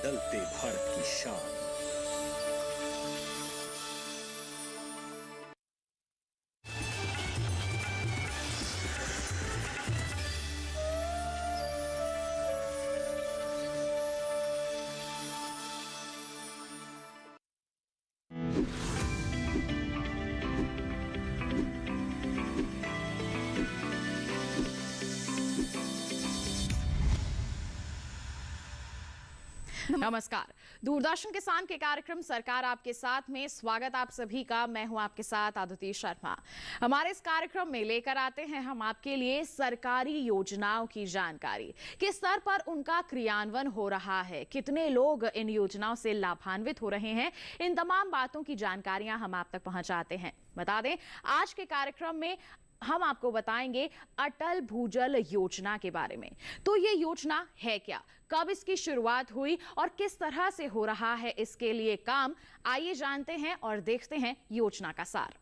बदलते भारत की शान। नमस्कार। दूरदर्शन किसान के कार्यक्रम सरकार आपके साथ में स्वागत आप सभी का। मैं हूं आपके साथ आदिति शर्मा। हमारे इस कार्यक्रम में लेकर आते हैं हम आपके लिए सरकारी योजनाओं की जानकारी, किस स्तर पर उनका क्रियान्वयन हो रहा है, कितने लोग इन योजनाओं से लाभान्वित हो रहे हैं, इन तमाम बातों की जानकारियां हम आप तक पहुंचाते हैं। बता दें, आज के कार्यक्रम में हम आपको बताएंगे अटल भूजल योजना के बारे में। तो ये योजना है क्या, कब इसकी शुरुआत हुई और किस तरह से हो रहा है इसके लिए काम, आइए जानते हैं और देखते हैं योजना का सार।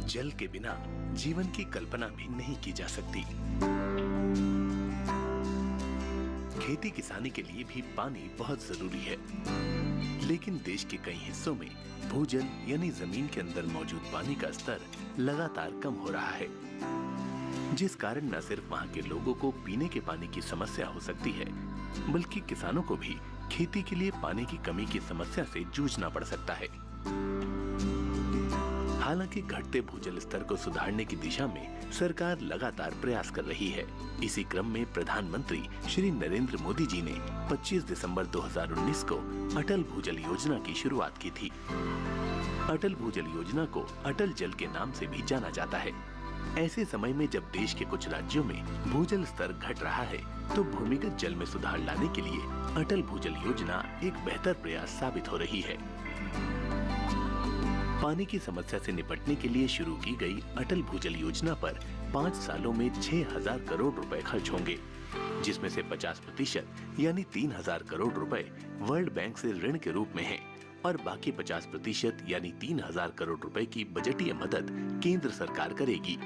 जल के बिना जीवन की कल्पना भी नहीं की जा सकती। खेती किसानी के लिए भी पानी बहुत जरूरी है, लेकिन देश के कई हिस्सों में भूजल यानी जमीन के अंदर मौजूद पानी का स्तर लगातार कम हो रहा है, जिस कारण न सिर्फ वहां के लोगों को पीने के पानी की समस्या हो सकती है, बल्कि किसानों को भी खेती के लिए पानी की कमी की समस्या से जूझना पड़ सकता है। हालांकि घटते भूजल स्तर को सुधारने की दिशा में सरकार लगातार प्रयास कर रही है। इसी क्रम में प्रधानमंत्री श्री नरेंद्र मोदी जी ने 25 दिसंबर 2019 को अटल भूजल योजना की शुरुआत की थी। अटल भूजल योजना को अटल जल के नाम से भी जाना जाता है। ऐसे समय में जब देश के कुछ राज्यों में भूजल स्तर घट रहा है, तो भूमिगत जल में सुधार लाने के लिए अटल भूजल योजना एक बेहतर प्रयास साबित हो रही है। पानी की समस्या से निपटने के लिए शुरू की गई अटल भूजल योजना पर 5 सालों में 6,000 करोड़ रुपए खर्च होंगे, जिसमें से 50% यानी 3,000 करोड़ रुपए वर्ल्ड बैंक से ऋण के रूप में हैं और बाकी 50% यानी 3,000 करोड़ रुपए की बजटीय मदद केंद्र सरकार करेगी।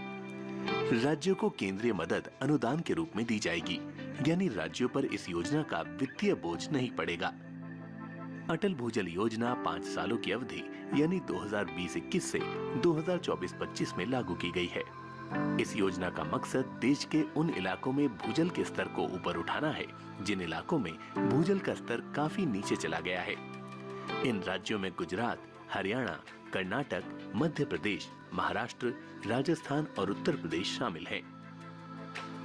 राज्यों को केंद्रीय मदद अनुदान के रूप में दी जाएगी, यानी राज्यों पर इस योजना का वित्तीय बोझ नहीं पड़ेगा। अटल भूजल योजना 5 सालों की अवधि यानी 2020-21 से 2024-25 में लागू की गई है। इस योजना का मकसद देश के उन इलाकों में भूजल के स्तर को ऊपर उठाना है जिन इलाकों में भूजल का स्तर काफी नीचे चला गया है। इन राज्यों में गुजरात, हरियाणा, कर्नाटक, मध्य प्रदेश, महाराष्ट्र, राजस्थान और उत्तर प्रदेश शामिल हैं।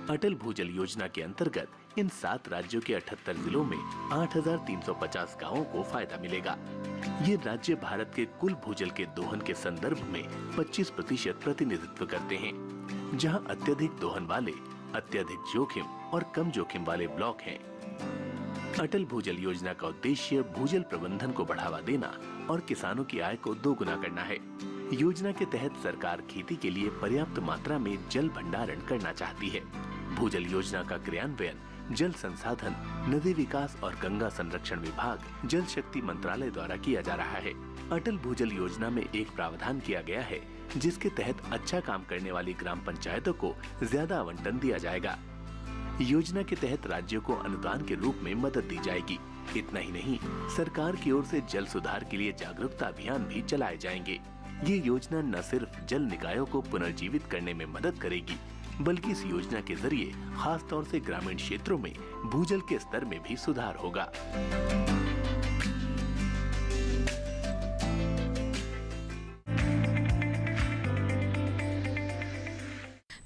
अटल भूजल योजना के अंतर्गत इन 7 राज्यों के 78 जिलों में 8,350 गांवों को फायदा मिलेगा। ये राज्य भारत के कुल भूजल के दोहन के संदर्भ में 25% प्रतिनिधित्व करते हैं, जहां अत्यधिक दोहन वाले, अत्यधिक जोखिम और कम जोखिम वाले ब्लॉक हैं। अटल भूजल योजना का उद्देश्य भूजल प्रबंधन को बढ़ावा देना और किसानों की आय को दोगुना करना है। योजना के तहत सरकार खेती के लिए पर्याप्त मात्रा में जल भंडारण करना चाहती है। भूजल योजना का क्रियान्वयन जल संसाधन, नदी विकास और गंगा संरक्षण विभाग, जल शक्ति मंत्रालय द्वारा किया जा रहा है। अटल भूजल योजना में एक प्रावधान किया गया है जिसके तहत अच्छा काम करने वाली ग्राम पंचायतों को ज्यादा आवंटन दिया जाएगा। योजना के तहत राज्यों को अनुदान के रूप में मदद दी जाएगी। इतना ही नहीं, सरकार की ओर से जल सुधार के लिए जागरूकता अभियान भी चलाए जाएंगे। ये योजना न सिर्फ जल निकायों को पुनर्जीवित करने में मदद करेगी, बल्कि इस योजना के जरिए खास तौर से ग्रामीण क्षेत्रों में भूजल के स्तर में भी सुधार होगा।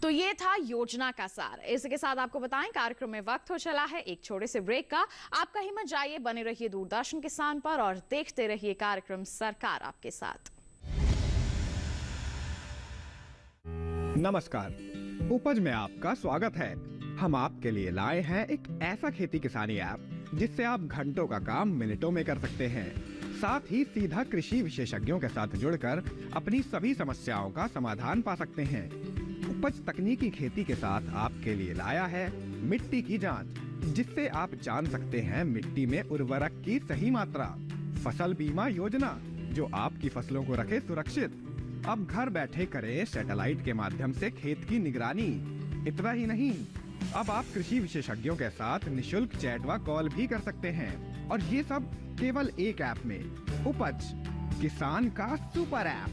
तो ये था योजना का सार। इसके साथ आपको बताएं, कार्यक्रम में वक्त हो चला है एक छोटे से ब्रेक का। आपका हिम्मत जाइए, बने रहिए दूरदर्शन किसान पर और देखते रहिए कार्यक्रम सरकार आपके साथ। नमस्कार, उपज में आपका स्वागत है। हम आपके लिए लाए हैं एक ऐसा खेती किसानी ऐप जिससे आप घंटों का काम मिनटों में कर सकते हैं। साथ ही सीधा कृषि विशेषज्ञों के साथ जुड़कर अपनी सभी समस्याओं का समाधान पा सकते हैं। उपज तकनीकी खेती के साथ आपके लिए लाया है मिट्टी की जांच, जिससे आप जान सकते हैं मिट्टी में उर्वरक की सही मात्रा। फसल बीमा योजना, जो आपकी फसलों को रखे सुरक्षित। अब घर बैठे करें सैटेलाइट के माध्यम से खेत की निगरानी। इतना ही नहीं, अब आप कृषि विशेषज्ञों के साथ निशुल्क चैट व कॉल भी कर सकते हैं, और ये सब केवल एक ऐप में। उपज, किसान का सुपर ऐप।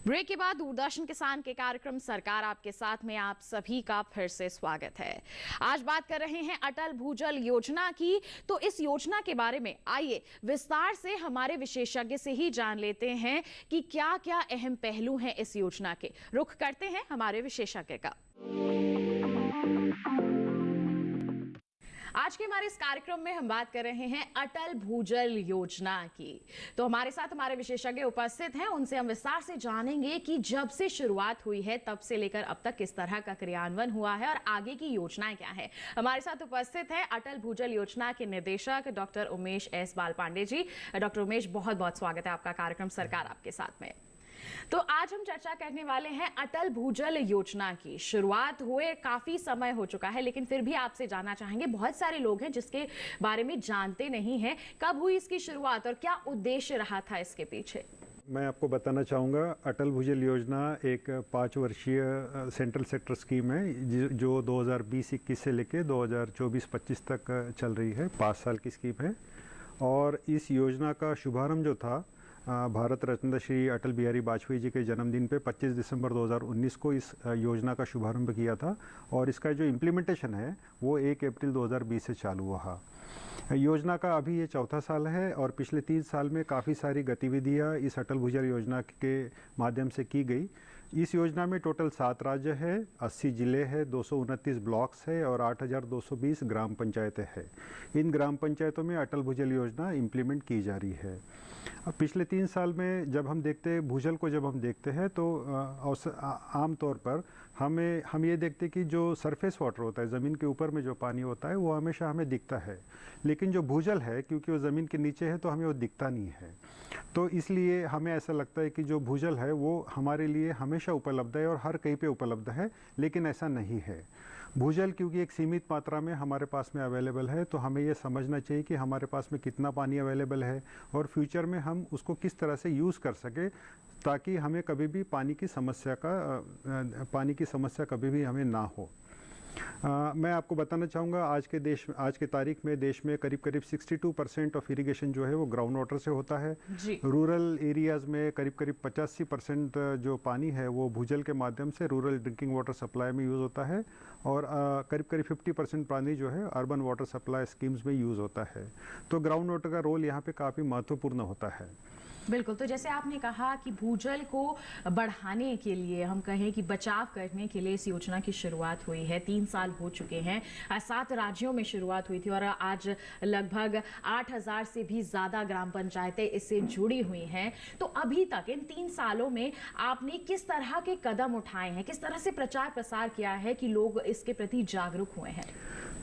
ब्रेक के बाद दूरदर्शन किसान के कार्यक्रम सरकार आपके साथ में आप सभी का फिर से स्वागत है। आज बात कर रहे हैं अटल भूजल योजना की। तो इस योजना के बारे में आइए विस्तार से हमारे विशेषज्ञ से ही जान लेते हैं कि क्या क्या अहम पहलू हैं इस योजना के। रुख करते हैं हमारे विशेषज्ञ का। आज के हमारे इस कार्यक्रम में हम बात कर रहे हैं अटल भूजल योजना की। तो हमारे साथ हमारे विशेषज्ञ उपस्थित हैं, उनसे हम विस्तार से जानेंगे कि जब से शुरुआत हुई है तब से लेकर अब तक किस तरह का क्रियान्वयन हुआ है और आगे की योजनाएं क्या है। हमारे साथ उपस्थित है अटल भूजल योजना के निदेशक डॉक्टर उमेश एस बालपांडे जी। डॉक्टर उमेश, बहुत बहुत स्वागत है आपका कार्यक्रम सरकार आपके साथ में। तो आज हम चर्चा करने वाले हैं अटल भूजल योजना की। शुरुआत हुए काफी समय हो चुका है, लेकिन फिर भी आपसे जानना चाहेंगे, बहुत सारे लोग हैं जिसके बारे में जानते नहीं हैं, कब हुई इसकी शुरुआत और क्या उद्देश्य रहा था इसके पीछे। मैं आपको बताना चाहूँगा, अटल भूजल योजना एक 5 वर्षीय सेंट्रल सेक्टर स्कीम है जो 2020-21 से लेकर 2024-25 तक चल रही है। 5 साल की स्कीम है और इस योजना का शुभारंभ जो था भारत रत्न श्री अटल बिहारी वाजपेयी जी के जन्मदिन पे 25 दिसंबर 2019 को इस योजना का शुभारंभ किया था और इसका जो इम्प्लीमेंटेशन है वो 1 अप्रैल 2020 से चालू हुआ। योजना का अभी ये 4था साल है और पिछले 3 साल में काफ़ी सारी गतिविधियाँ इस अटल भूजल योजना के माध्यम से की गई। इस योजना में टोटल 7 राज्य है, 80 जिले हैं, 229 ब्लॉक्स है और 8220 ग्राम पंचायतें हैं। इन ग्राम पंचायतों में अटल भूजल योजना इम्प्लीमेंट की जा रही है। अब पिछले 3 साल में जब हम देखते हैं भूजल को, जब हम देखते हैं तो आम तौर पर हम ये देखते हैं कि जो सरफेस वाटर होता है, ज़मीन के ऊपर में जो पानी होता है वो हमेशा हमें दिखता है, लेकिन जो भूजल है क्योंकि वो ज़मीन के नीचे है तो हमें वो दिखता नहीं है। तो इसलिए हमें ऐसा लगता है कि जो भूजल है वो हमारे लिए हमेशा उपलब्ध है और हर कहीं पे उपलब्ध है, लेकिन ऐसा नहीं है। भूजल क्योंकि एक सीमित मात्रा में हमारे पास में अवेलेबल है, तो हमें ये समझना चाहिए कि हमारे पास में कितना पानी अवेलेबल है और फ्यूचर में हम उसको किस तरह से यूज़ कर सके, ताकि हमें कभी भी पानी की समस्या कभी भी हमें ना हो। मैं आपको बताना चाहूँगा, आज के तारीख में देश में करीब 62% ऑफ इरिगेशन जो है वो ग्राउंड वाटर से होता है। रूरल एरियाज़ में करीब 85% जो पानी है वो भूजल के माध्यम से रूरल ड्रिंकिंग वाटर सप्लाई में यूज़ होता है और करीब 50% पानी जो है अर्बन वाटर सप्लाई स्कीम्स में यूज़ होता है। तो ग्राउंड वाटर का रोल यहाँ पे काफ़ी महत्वपूर्ण होता है। बिल्कुल। तो जैसे आपने कहा कि भूजल को बढ़ाने के लिए, हम कहें कि बचाव करने के लिए इस योजना की शुरुआत हुई है। 3 साल हो चुके हैं, 7 राज्यों में शुरुआत हुई थी और आज लगभग 8000 से भी ज़्यादा ग्राम पंचायतें इससे जुड़ी हुई हैं। तो अभी तक इन 3 सालों में आपने किस तरह के कदम उठाए हैं, किस तरह से प्रचार प्रसार किया है कि लोग इसके प्रति जागरूक हुए हैं?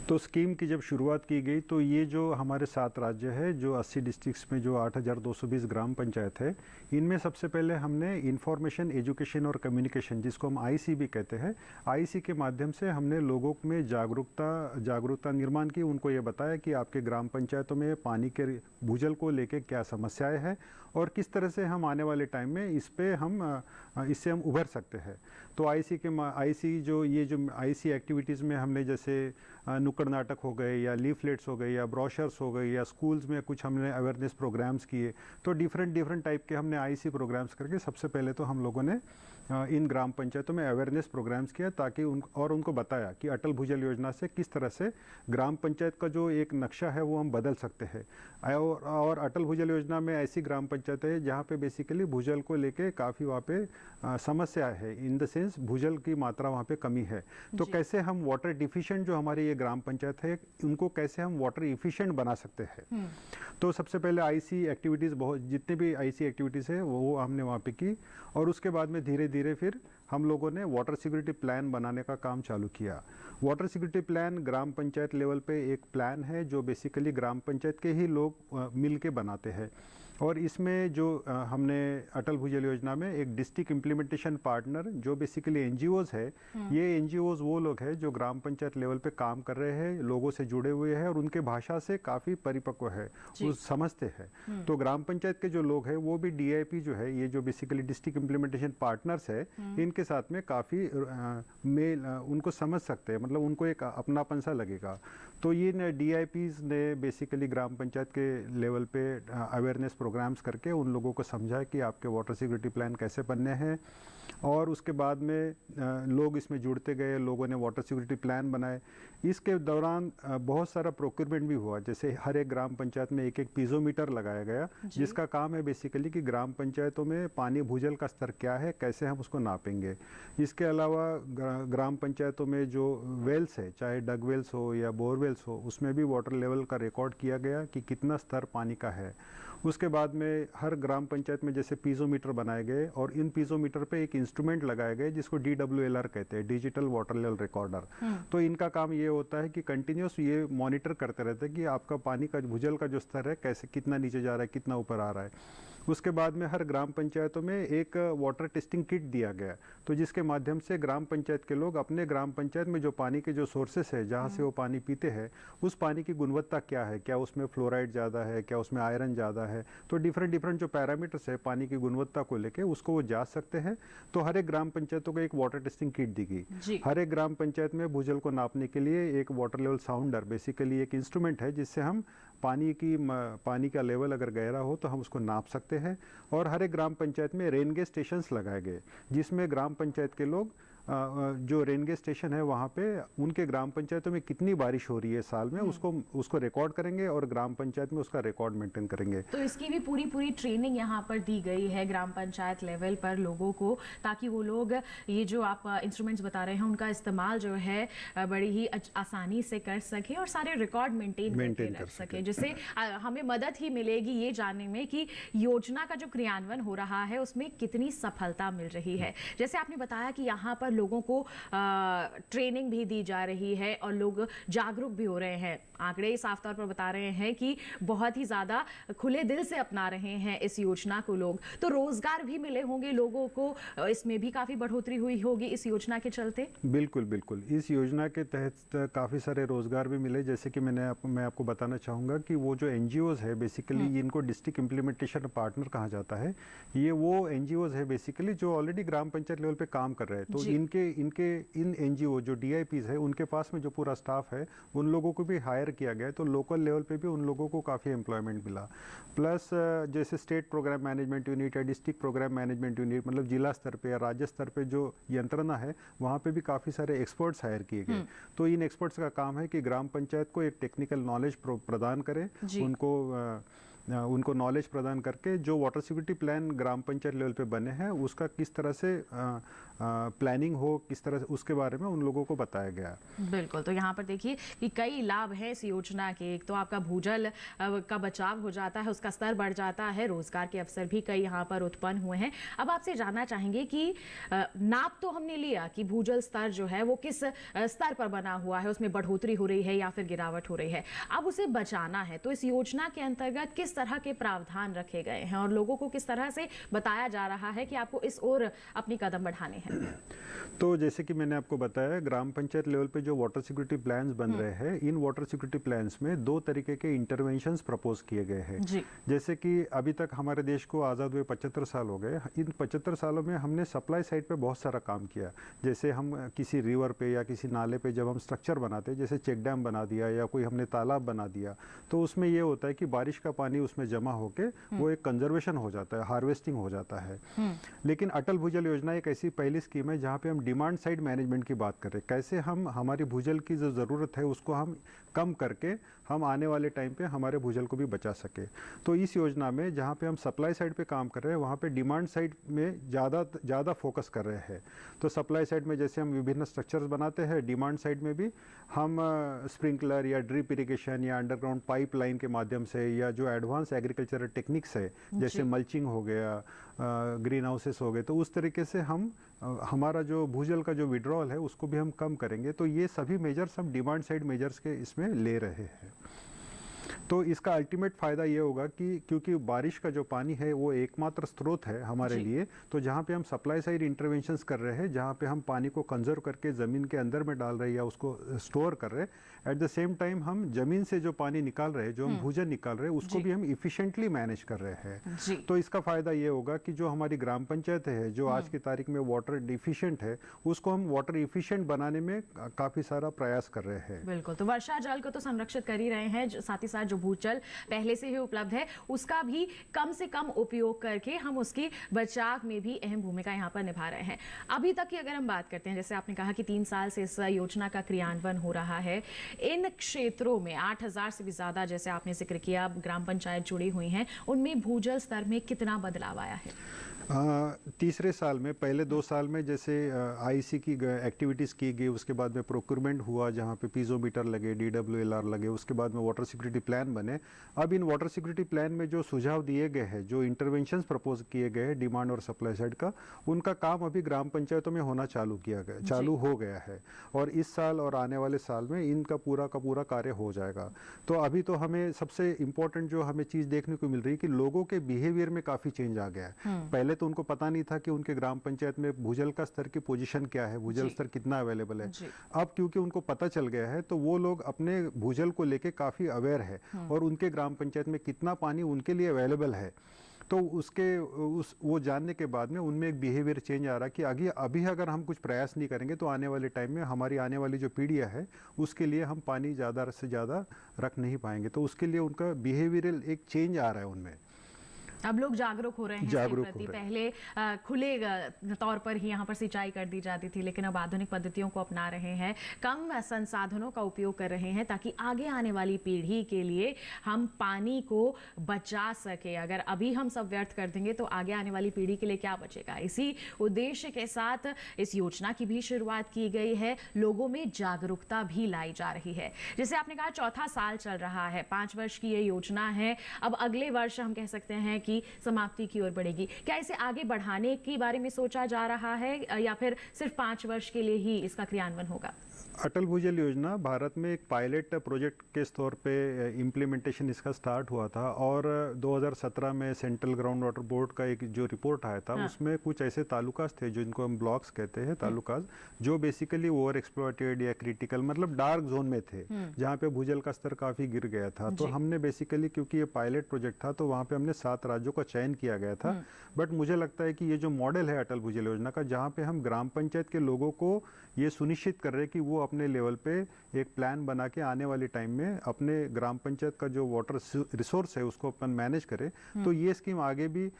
तो स्कीम की जब शुरुआत की गई तो ये जो हमारे 7 राज्य है, जो 80 डिस्ट्रिक्ट्स में जो 8220 ग्राम पंचायत है, इनमें सबसे पहले हमने इंफॉर्मेशन, एजुकेशन और कम्युनिकेशन, जिसको हम आईसी भी कहते हैं, आईसी के माध्यम से हमने लोगों में जागरूकता निर्माण की। उनको ये बताया कि आपके ग्राम पंचायतों में पानी के भूजल को लेके क्या समस्याएं हैं और किस तरह से हम आने वाले टाइम में इससे हम उभर सकते हैं। तो आईसी एक्टिविटीज़ में हमने जैसे नुक्कड़ नाटक हो गए या लीफलेट्स हो गए या ब्रोशर्स हो गए या स्कूल्स में कुछ हमने अवेयरनेस प्रोग्राम्स किए। तो डिफरेंट टाइप के हमने आईसी प्रोग्राम्स करके सबसे पहले तो हम लोगों ने इन ग्राम पंचायतों में अवेयरनेस प्रोग्राम्स किया, ताकि उनको बताया कि अटल भूजल योजना से किस तरह से ग्राम पंचायत का जो एक नक्शा है वो हम बदल सकते हैं। और अटल भूजल योजना में ऐसी ग्राम पंचायतें हैं जहाँ पे बेसिकली भूजल को लेके काफ़ी वहाँ पे समस्या है, इन द सेंस भूजल की मात्रा वहाँ पे कमी है। तो कैसे हम वाटर डिफिशिएंट जो हमारी ये ग्राम पंचायत है उनको कैसे हम वाटर इफिशिएंट बना सकते हैं। तो सबसे पहले आईसी एक्टिविटीज़, जितने भी आईसी एक्टिविटीज़ है वो हमने वहाँ पे की और उसके बाद में धीरे धीरे फिर हम लोगों ने वाटर सिक्योरिटी प्लान बनाने का काम चालू किया। वाटर सिक्योरिटी प्लान ग्राम पंचायत लेवल पे एक प्लान है जो बेसिकली ग्राम पंचायत के ही लोग मिल के बनाते हैं। और इसमें जो हमने अटल भूजल योजना में एक डिस्ट्रिक्ट इम्प्लीमेंटेशन पार्टनर जो बेसिकली एनजीओज है, ये एनजीओज वो लोग हैं जो ग्राम पंचायत लेवल पे काम कर रहे हैं, लोगों से जुड़े हुए हैं और उनके भाषा से काफ़ी परिपक्व है, वो समझते हैं। तो ग्राम पंचायत के जो लोग हैं वो भी डीआईपी जो है, ये जो बेसिकली डिस्ट्रिक्ट इम्प्लीमेंटेशन पार्टनर्स है, इनके साथ में काफ़ी मेल उनको समझ सकते हैं, मतलब उनको एक अपनापन सा लगेगा। तो ये डीआईपीज ने बेसिकली ग्राम पंचायत के लेवल पे अवेयरनेस प्रोग्राम्स करके उन लोगों को समझा कि आपके वाटर सिक्योरिटी प्लान कैसे बनने हैं, और उसके बाद में लोग इसमें जुड़ते गए, लोगों ने वाटर सिक्योरिटी प्लान बनाए। इसके दौरान बहुत सारा प्रोक्योरमेंट भी हुआ, जैसे हर एक ग्राम पंचायत में एक पीजोमीटर लगाया गया, जिसका काम है बेसिकली कि ग्राम पंचायतों में पानी भूजल का स्तर क्या है, कैसे हम उसको नापेंगे। इसके अलावा ग्राम पंचायतों में जो वेल्स है, चाहे डग वेल्स हो या बोरवेल्स हो, उसमें भी वाटर लेवल का रिकॉर्ड किया गया कि कितना स्तर पानी का है। उसके बाद में हर ग्राम पंचायत में जैसे पीजोमीटर बनाए गए और इन पीजोमीटर पे एक इंस्ट्रूमेंट लगाए गए जिसको DWLR कहते हैं, डिजिटल वाटर लेवल रिकॉर्डर। तो इनका काम ये होता है कि कंटिन्यूस ये मॉनिटर करते रहते हैं कि आपका पानी का भूजल का जो स्तर है कैसे, कितना नीचे जा रहा है, कितना ऊपर आ रहा है। उसके बाद में हर ग्राम पंचायतों में एक वाटर टेस्टिंग किट दिया गया, तो जिसके माध्यम से ग्राम पंचायत के लोग अपने ग्राम पंचायत में जो पानी के जो सोर्सेस है, जहाँ से वो पानी पीते हैं, उस पानी की गुणवत्ता क्या है, क्या उसमें फ्लोराइड ज़्यादा है, क्या उसमें आयरन ज़्यादा है, तो डिफरेंट जो पैरामीटर्स है पानी की गुणवत्ता को लेके उसको वो जांच सकते हैं। तो हर एक ग्राम पंचायतों को एक वाटर टेस्टिंग किट दी गई। हर एक ग्राम पंचायत में भूजल को नापने के लिए एक वाटर लेवल साउंडर, बेसिकली एक इंस्ट्रूमेंट है जिससे हम पानी का लेवल अगर गहरा हो तो हम उसको नाप सकते हैं। और हर एक ग्राम पंचायत में रेन गेज स्टेशंस लगाए गए, जिसमें ग्राम पंचायत के लोग जो रेन गेज स्टेशन है वहाँ पे उनके ग्राम पंचायतों में कितनी बारिश हो रही है साल में, उसको रिकॉर्ड करेंगे और ग्राम पंचायत में उसका रिकॉर्ड मेंटेन करेंगे। तो इसकी भी पूरी ट्रेनिंग यहाँ पर दी गई है ग्राम पंचायत लेवल पर लोगों को, ताकि वो लोग ये जो आप इंस्ट्रूमेंट्स बता रहे हैं उनका इस्तेमाल जो है बड़ी ही आसानी से कर सके और सारे रिकॉर्ड मेंटेन कर सके, जिससे हमें मदद ही मिलेगी ये जानने में कि योजना का जो क्रियान्वयन हो रहा है उसमें कितनी सफलता मिल रही है। जैसे आपने बताया कि यहाँ पर लोगों को ट्रेनिंग भी दी जा रही है और लोग जागरूक भी हो रहे हैं। आंकड़े साफ तौर पर बता रहे हैं कि बहुत ही ज्यादा खुले दिल से अपना रहे हैं इस योजना को लोग। तो रोजगार भी मिले होंगे लोगों को, इसमें भी काफी बढ़ोतरी हुई होगी इस योजना के चलते। बिल्कुल इस योजना के तहत काफी सारे रोजगार भी मिले। जैसे कि मैं आपको बताना चाहूंगा कि वो जो एनजीओज है बेसिकली, इनको डिस्ट्रिक्ट इम्प्लीमेंटेशन पार्टनर कहा जाता है। ये वो एनजीओज है बेसिकली जो ऑलरेडी ग्राम पंचायत लेवल पे काम कर रहे हैं। तो इन एनजीओ जो डीआईपीज है उनके पास में जो पूरा स्टाफ है उन लोगों को भी हायर किया गया है, तो लोकल लेवल पे भी उन लोगों को काफ़ी एम्प्लॉयमेंट मिला। प्लस जैसे स्टेट प्रोग्राम मैनेजमेंट यूनिट या डिस्ट्रिक्ट प्रोग्राम मैनेजमेंट यूनिट, मतलब जिला स्तर पे या राज्य स्तर पे जो यंत्रणा है वहाँ पे भी काफ़ी सारे एक्सपर्ट्स हायर किए गए। तो इन एक्सपर्ट्स का काम है कि ग्राम पंचायत को एक टेक्निकल नॉलेज प्रदान करें, उनको नॉलेज प्रदान करके जो वाटर सिक्योरिटी प्लान ग्राम पंचायत लेवल पे बने हैं उसका किस तरह से प्लानिंग हो, किस तरह से, उसके बारे में उन लोगों को बताया गया। बिल्कुल, तो यहाँ पर देखिए कि कई लाभ हैं इस योजना के। एक तो आपका भूजल का बचाव हो जाता है, उसका स्तर बढ़ जाता है, रोजगार के अवसर भी कई यहाँ पर उत्पन्न हुए हैं। अब आपसे जानना चाहेंगे कि नाप तो हमने लिया कि भूजल स्तर जो है वो किस स्तर पर बना हुआ है, उसमें बढ़ोतरी हो रही है या फिर गिरावट हो रही है। अब उसे बचाना है तो इस योजना के अंतर्गत किस तरह के प्रावधान रखे गए हैं और लोगों को किस तरह से बताया जा रहा है कि आपको इस ओर अपनी कदम बढ़ाने हैं। तो जैसे कि मैंने आपको बताया, ग्राम पंचायत लेवल पे जो वाटर सिक्योरिटी प्लान्स बन रहे हैं, इन वाटर सिक्योरिटी प्लान्स में 2 तरीके के इंटरवेंशंस प्रपोज किए गए हैं। जैसे कि अभी तक हमारे देश को आज़ाद हुए 75 साल हो गए। इन 75 सालों में हमने सप्लाई साइड पे बहुत सारा काम किया। जैसे हम किसी रिवर पे या किसी नाले पे जब हम स्ट्रक्चर बनाते हैं, जैसे चेक डैम बना दिया या कोई हमने तालाब बना दिया, तो उसमें ये होता है कि बारिश का पानी उसमें जमा होके वो एक कंजर्वेशन हो जाता है, हार्वेस्टिंग हो जाता है। लेकिन अटल भूजल योजना एक ऐसी पहली स्कीम है जहाँ पे हम डिमांड साइड मैनेजमेंट की बात कर रहे हैं। कैसे हम हमारी भूजल की जो ज़रूरत है उसको हम कम करके हम आने वाले टाइम पे हमारे भूजल को भी बचा सके। तो इस योजना में जहाँ पे हम सप्लाई साइड पे काम कर रहे हैं, वहाँ पे डिमांड साइड में ज़्यादा फोकस कर रहे हैं। तो सप्लाई साइड में जैसे हम विभिन्न स्ट्रक्चर्स बनाते हैं, डिमांड साइड में भी हम स्प्रिंकलर या ड्रिप इरिगेशन या अंडरग्राउंड पाइपलाइन के माध्यम से या जो एडवांस एग्रीकल्चरल टेक्निक्स है, जैसे मल्चिंग हो गया, ग्रीन हाउसेस हो गए, तो उस तरीके से हम हमारा जो भूजल का जो विड्रॉल है उसको भी हम कम करेंगे। तो ये सभी मेजर्स हम डिमांड साइड मेजर्स के इसमें ले रहे हैं। तो इसका अल्टीमेट फ़ायदा ये होगा कि क्योंकि बारिश का जो पानी है वो एकमात्र स्रोत है हमारे लिए, तो जहाँ पे हम सप्लाई साइड इंटरवेंशंस कर रहे हैं, जहाँ पे हम पानी को कंजर्व करके ज़मीन के अंदर में डाल रहे हैं या उसको स्टोर कर रहे हैं, एट द सेम टाइम हम ज़मीन से जो पानी निकाल रहे हैं, जो हम भूजल निकाल रहे हैं, उसको भी हम इफिशिएंटली मैनेज कर रहे हैं। तो इसका फ़ायदा ये होगा कि जो हमारी ग्राम पंचायत है, जो आज की तारीख में वाटर डिफिशिएंट है, उसको हम वाटर इफिशिएंट बनाने में काफ़ी सारा प्रयास कर रहे हैं। बिल्कुल, तो वर्षा जल को तो संरक्षित कर ही रहे हैं, साथ ही साथ जो भूजल पहले से ही उपलब्ध है उसका भी कम से कम उपयोग करके हम उसकी बचाव में भी अहम भूमिका यहाँ पर निभा रहे हैं। अभी तक की अगर हम बात करते हैं, जैसे आपने कहा कि 3 साल से इस योजना का क्रियान्वयन हो रहा है, इन क्षेत्रों में 8,000 से भी ज्यादा, जैसे आपने जिक्र किया, ग्राम पंचायत जुड़ी हुई हैं, उनमें भूजल स्तर में कितना बदलाव आया है? तीसरे साल में, पहले 2 साल में जैसे आईसी की एक्टिविटीज़ की गई, उसके बाद में प्रोक्योरमेंट हुआ, जहाँ पे पीजोमीटर लगे, DWLR लगे, उसके बाद में वाटर सिक्योरिटी प्लान बने। अब इन वाटर सिक्योरिटी प्लान में जो सुझाव दिए गए हैं, जो इंटरवेंशंस प्रपोज किए गए हैं डिमांड और सप्लाई साइड का, उनका काम अभी ग्राम पंचायतों में होना चालू हो गया है, और इस साल और आने वाले साल में इनका पूरा का पूरा कार्य हो जाएगा। तो अभी तो हमें सबसे इम्पोर्टेंट जो हमें चीज़ देखने को मिल रही है कि लोगों के बिहेवियर में काफ़ी चेंज आ गया है। पहले तो उनको पता नहीं था कि उनके ग्राम पंचायत में भूजल का स्तर की पोजीशन क्या है, भूजल स्तर कितना अवेलेबल है। अब क्योंकि उनको पता चल गया है, तो वो लोग अपने भूजल को लेके काफी अवेयर है, और उनके ग्राम पंचायत में कितना पानी उनके लिए अवेलेबल है, तो वो जानने के बाद में उनमें एक बिहेवियर चेंज आ रहा है कि अभी अगर हम कुछ प्रयास नहीं करेंगे तो आने वाले टाइम में हमारी आने वाली जो पीढ़ियां है उसके लिए हम पानी ज़्यादा से ज़्यादा रख नहीं पाएंगे। तो उसके लिए उनका बिहेवियरल एक चेंज आ रहा है उनमें। अब लोग जागरूक हो रहे हैं इसके प्रति। पहले खुले तौर पर ही यहाँ पर सिंचाई कर दी जाती थी, लेकिन अब आधुनिक पद्धतियों को अपना रहे हैं, कम संसाधनों का उपयोग कर रहे हैं, ताकि आगे आने वाली पीढ़ी के लिए हम पानी को बचा सके। अगर अभी हम सब व्यर्थ कर देंगे तो आगे आने वाली पीढ़ी के लिए क्या बचेगा? इसी उद्देश्य के साथ इस योजना की भी शुरुआत की गई है, लोगों में जागरूकता भी लाई जा रही है। जैसे आपने कहा, 4था साल चल रहा है, 5 वर्ष की ये योजना है। अब अगले वर्ष हम कह सकते हैं कि समाप्ति की ओर बढ़ेगी। क्या इसे आगे बढ़ाने के बारे में सोचा जा रहा है, या फिर सिर्फ 5 वर्ष के लिए ही इसका क्रियान्वयन होगा? अटल भूजल योजना भारत में एक पायलट प्रोजेक्ट के तौर पे इम्प्लीमेंटेशन इसका स्टार्ट हुआ था, और 2017 में सेंट्रल ग्राउंड वाटर बोर्ड का एक जो रिपोर्ट आया था, उसमें कुछ ऐसे तालुकास थे जिनको हम ब्लॉक्स कहते हैं, तालुकास, जो बेसिकली ओवर एक्सप्लॉइटेड या क्रिटिकल, मतलब डार्क जोन में थे, जहाँ पे भूजल का स्तर काफी गिर गया था। तो हमने बेसिकली, क्योंकि ये पायलट प्रोजेक्ट था, तो वहाँ पे हमने 7 राज्यों का चयन किया गया था। बट मुझे लगता है कि ये जो मॉडल है अटल भूजल योजना का, जहाँ पे हम ग्राम पंचायत के लोगों को ये सुनिश्चित कर रहे हैं कि वो अपने लेवल पे एक प्लान बना के आने वाले टाइम में अपने ग्राम पंचायत का जो वाटर रिसोर्स है उसको अपन मैनेज करें, तो ये स्कीम आगे भी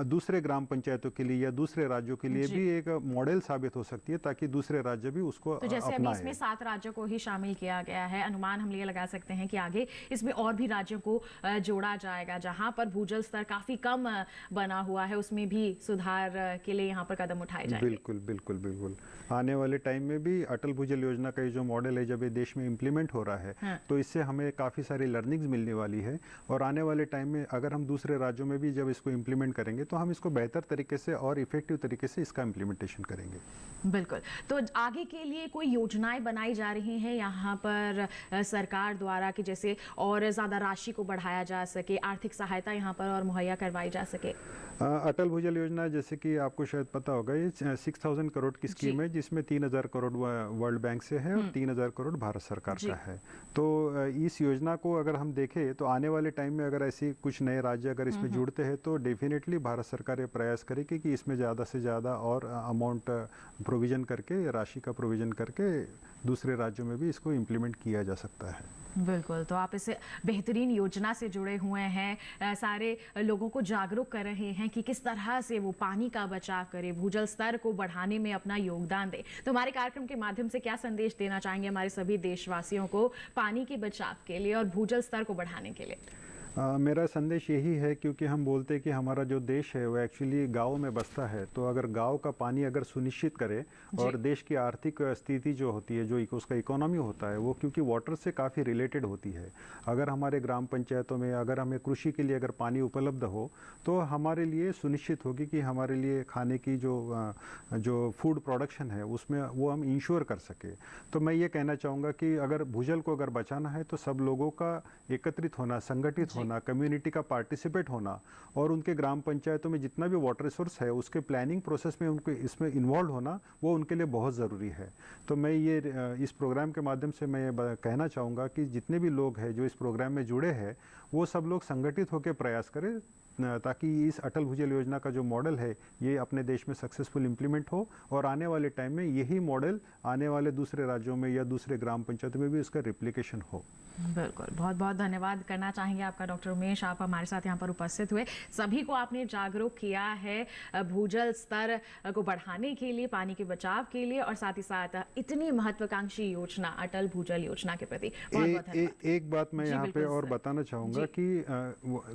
दूसरे ग्राम पंचायतों के लिए या दूसरे राज्यों के लिए भी एक मॉडल साबित हो सकती है, ताकि दूसरे राज्य भी उसको तो जैसे अभी इसमें 7 राज्यों को ही शामिल किया गया है, अनुमान हम ये लगा सकते हैं कि आगे इसमें और भी राज्यों को जोड़ा जाएगा, जहां पर भूजल स्तर काफी कम बना हुआ है, उसमें भी सुधार के लिए यहाँ पर कदम उठाए जाएंगे। बिल्कुल बिल्कुल बिल्कुल। आने वाले टाइम में भी अटल भूजल योजना का ये जो मॉडल है, जब ये देश में इम्प्लीमेंट हो रहा है, तो इससे हमें काफी सारी लर्निंग्स मिलने वाली है, और आने वाले टाइम में अगर हम दूसरे राज्यों में भी जब इसको इम्प्लीमेंट करेंगे तो हम इसको बेहतर तरीके से और इफेक्टिव तरीके से इसका इम्प्लीमेंटेशन करेंगे। बिल्कुल। तो आगे के लिए कोई योजनाएं बनाई जा रही हैं यहाँ पर सरकार द्वारा, कि जैसे और ज्यादा राशि को बढ़ाया जा सके, आर्थिक सहायता यहाँ पर और मुहैया करवाई जा सके? अटल भूजल योजना, जैसे कि आपको शायद पता होगा, ये 6,000 करोड़ की स्कीम है, जिसमें 3,000 करोड़ वर्ल्ड बैंक से है और 3,000 करोड़ भारत सरकार का है। तो इस योजना को अगर हम देखें तो आने वाले टाइम में अगर ऐसी कुछ नए राज्य अगर इसमें जुड़ते हैं, तो डेफिनेटली भारत सरकार ये प्रयास करेगी कि इसमें ज़्यादा से ज़्यादा और अमाउंट प्रोविजन करके, राशि का प्रोविजन करके दूसरे राज्यों में भी इसको इम्प्लीमेंट किया जा सकता है। बिल्कुल। तो आप इस बेहतरीन योजना से जुड़े हुए हैं, सारे लोगों को जागरूक कर रहे हैं कि किस तरह से वो पानी का बचाव करें, भूजल स्तर को बढ़ाने में अपना योगदान दें। तो हमारे कार्यक्रम के माध्यम से क्या संदेश देना चाहेंगे हमारे सभी देशवासियों को पानी के बचाव के लिए और भूजल स्तर को बढ़ाने के लिए? मेरा संदेश यही है, क्योंकि हम बोलते हैं कि हमारा जो देश है वो एक्चुअली गांव में बसता है, तो अगर गांव का पानी अगर सुनिश्चित करे और देश की आर्थिक स्थिति जो होती है, जो उसका इकोनॉमी होता है, वो क्योंकि वाटर से काफ़ी रिलेटेड होती है। अगर हमारे ग्राम पंचायतों में अगर हमें कृषि के लिए अगर पानी उपलब्ध हो तो हमारे लिए सुनिश्चित होगी कि हमारे लिए खाने की जो फूड प्रोडक्शन है उसमें वो हम इंश्योर कर सके। तो मैं ये कहना चाहूँगा कि अगर भूजल को अगर बचाना है तो सब लोगों का एकत्रित होना, संगठित होना, कम्युनिटी का पार्टिसिपेट होना और उनके ग्राम पंचायतों में जितना भी वाटर रिसोर्स है उसके प्लानिंग प्रोसेस में उनको इसमें इन्वॉल्व होना वो उनके लिए बहुत ज़रूरी है। तो मैं ये इस प्रोग्राम के माध्यम से मैं कहना चाहूँगा कि जितने भी लोग हैं जो इस प्रोग्राम में जुड़े हैं वो सब लोग संगठित होकर प्रयास करें ताकि इस अटल भूजल योजना का जो मॉडल है ये अपने देश में सक्सेसफुल इम्प्लीमेंट हो और आने वाले टाइम में यही मॉडल आने वाले दूसरे राज्यों में या दूसरे ग्राम पंचायतों में भी इसका रिप्लिकेशन हो। बिल्कुल, बहुत बहुत धन्यवाद करना चाहेंगे आपका डॉक्टर उमेश, आप हमारे साथ यहाँ पर उपस्थित हुए, सभी को आपने जागरूक किया है भूजल स्तर को बढ़ाने के लिए, पानी के बचाव के लिए और साथ ही साथ इतनी महत्वाकांक्षी योजना अटल भूजल योजना के प्रति बहुत बहुत धन्यवाद। एक बात मैं यहाँ पे और बताना चाहूँगा कि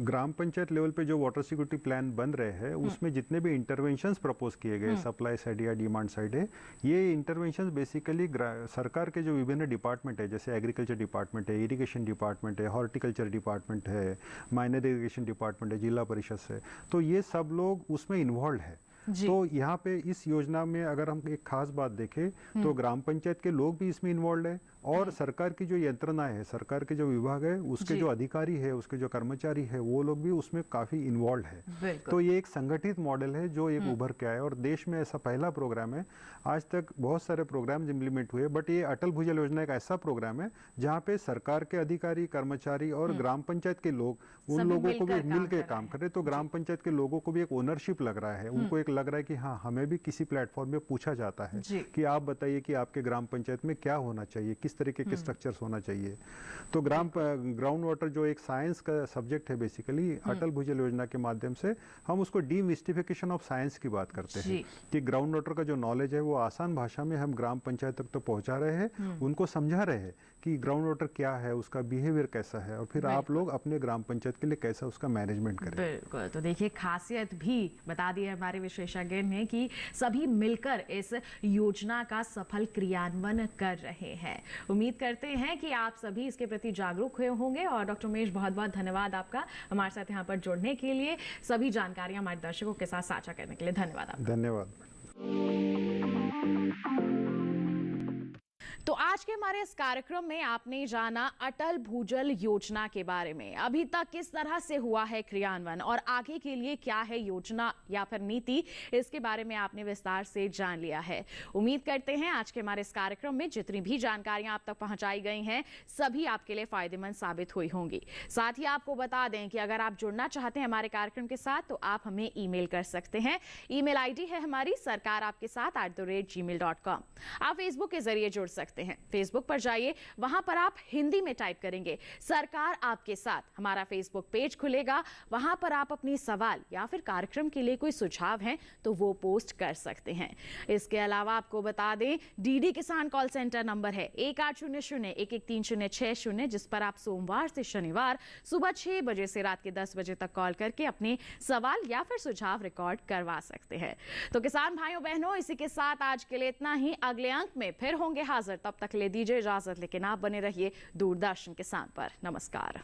ग्राम पंचायत लेवल पे जो वाटर सिक्योरिटी प्लान बन रहे हैं उसमें जितने भी इंटरवेंशंस प्रपोज किए गए, सप्लाई साइड या डिमांड साइड है, ये इंटरवेंशंस बेसिकली सरकार के जो विभिन्न डिपार्टमेंट है, जैसे एग्रीकल्चर डिपार्टमेंट है, इरिगेशन डिपार्टमेंट है, हॉर्टिकल्चर डिपार्टमेंट है, माइनर इरिगेशन डिपार्टमेंट है, जिला परिषद से, तो ये सब लोग उसमें इन्वॉल्व है। तो यहाँ पे इस योजना में अगर हम एक खास बात देखें तो ग्राम पंचायत के लोग भी इसमें इन्वॉल्व है और सरकार की जो यंत्रणा है, सरकार के जो विभाग है, उसके जो अधिकारी है, उसके जो कर्मचारी है, वो लोग भी उसमें काफी इन्वॉल्व है। तो ये एक संगठित मॉडल है जो एक उभर के आया और देश में ऐसा पहला प्रोग्राम है। आज तक बहुत सारे प्रोग्राम इम्प्लीमेंट हुए बट ये अटल भूजल योजना एक ऐसा प्रोग्राम है जहाँ पे सरकार के अधिकारी, कर्मचारी और ग्राम पंचायत के लोग उन लोगों को भी मिलकर काम कर रहे। तो ग्राम पंचायत के लोगों को भी एक ओनरशिप लग रहा है, उनको एक लग रहा है कि हाँ, हमें भी किसी प्लेटफॉर्म में पूछा जाता है कि आप बताइए कि आपके ग्राम पंचायत में क्या होना चाहिए, किस तरीके के स्ट्रक्चर्स होना चाहिए। तो ग्राउंड वाटर जो एक साइंस का सब्जेक्ट है, बेसिकली अटल भूजल योजना के माध्यम से हम उसको डीमिस्टिफिकेशन ऑफ साइंस की बात करते हैं कि ग्राउंड वाटर का जो नॉलेज है वो आसान भाषा में हम ग्राम पंचायत तक तो पहुंचा रहे हैं, उनको समझा रहे हैं कि ग्राउंड वाटर क्या है, उसका बिहेवियर कैसा है और फिर आप लोग अपने ग्राम पंचायत के लिए कैसा उसका मैनेजमेंट करें। बिल्कुल, तो देखिए खासियत भी बता दी है हमारे विशेषज्ञ ने कि सभी मिलकर इस योजना का सफल क्रियान्वयन कर रहे हैं। उम्मीद करते हैं कि आप सभी इसके प्रति जागरूक हुए होंगे और डॉक्टर उमेश, बहुत बहुत धन्यवाद आपका हमारे साथ यहाँ पर जुड़ने के लिए, सभी जानकारियां हमारे दर्शकों के साथ साझा करने के लिए धन्यवाद आपका। धन्यवाद। तो आज के हमारे इस कार्यक्रम में आपने जाना अटल भूजल योजना के बारे में, अभी तक किस तरह से हुआ है क्रियान्वयन और आगे के लिए क्या है योजना या फिर नीति, इसके बारे में आपने विस्तार से जान लिया है। उम्मीद करते हैं आज के हमारे इस कार्यक्रम में जितनी भी जानकारियां आप तक पहुंचाई गई हैं सभी आपके लिए फायदेमंद साबित हुई होंगी। साथ ही आपको बता दें कि अगर आप जुड़ना चाहते हैं हमारे कार्यक्रम के साथ तो आप हमें ईमेल कर सकते हैं। ईमेल आईडी है हमारी sarkaraapkesath@gmail.com। आप फेसबुक के जरिए जुड़ सकते हैं। फेसबुक पर जाइए, वहां पर आप हिंदी में टाइप करेंगे सरकार आपके साथ, हमारा फेसबुक पेज खुलेगा, वहां पर आप अपनी सवाल या फिर कार्यक्रम के लिए कोई सुझाव हैं तो वो पोस्ट कर सकते हैं। इसके अलावा आपको बता दें डीडी किसान कॉल सेंटर नंबर है 1800-113-060, जिस पर आप सोमवार से शनिवार सुबह 6 बजे से रात के 10 बजे तक कॉल करके अपने सवाल या फिर सुझाव रिकॉर्ड करवा सकते हैं। तो किसान भाइयों बहनों, इसी के साथ आज के लिए इतना ही। अगले अंक में फिर होंगे हाजिर, तब तक ले दीजिए इजाजत, लेकिन आप बने रहिए दूरदर्शन किसान पर। नमस्कार।